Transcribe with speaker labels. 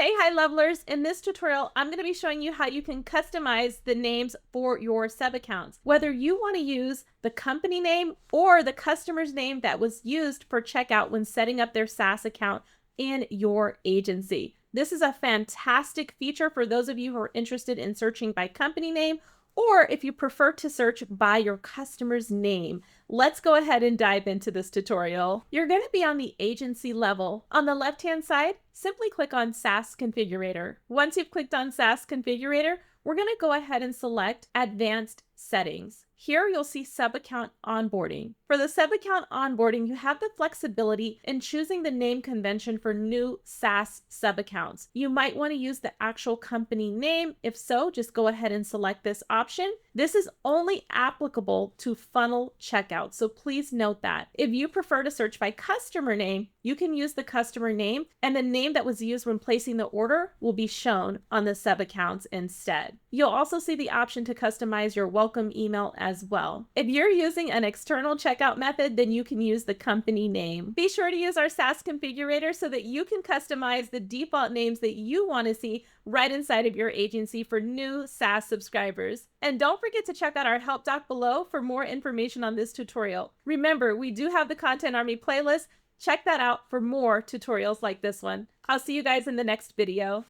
Speaker 1: Hey, high levelers. In this tutorial, I'm going to be showing you how you can customize the names for your sub accounts. Whether you want to use the company name or the customer's name that was used for checkout when setting up their SaaS account in your agency. This is a fantastic feature for those of you who are interested in searching by company name, or if you prefer to search by your customer's name. Let's go ahead and dive into this tutorial. You're going to be on the agency level. On the left-hand side, simply click on SaaS Configurator. Once you've clicked on SaaS Configurator, we're going to go ahead and select Advanced Settings. Here you'll see Subaccount Onboarding. For the Subaccount Onboarding, you have the flexibility in choosing the name convention for new SaaS subaccounts. You might want to use the actual company name. If so, just go ahead and select this option. This is only applicable to funnel checkout, so please note that. If you prefer to search by customer name, you can use the customer name, and the name that was used when placing the order will be shown on the subaccounts instead. You'll also see the option to customize your welcome email as well. If you're using an external checkout method, then you can use the company name. Be sure to use our SaaS configurator so that you can customize the default names that you want to see right inside of your agency for new SaaS subscribers. And don't forget to check out our help doc below for more information on this tutorial. Remember, we do have the Content Army playlist. Check that out for more tutorials like this one. I'll see you guys in the next video.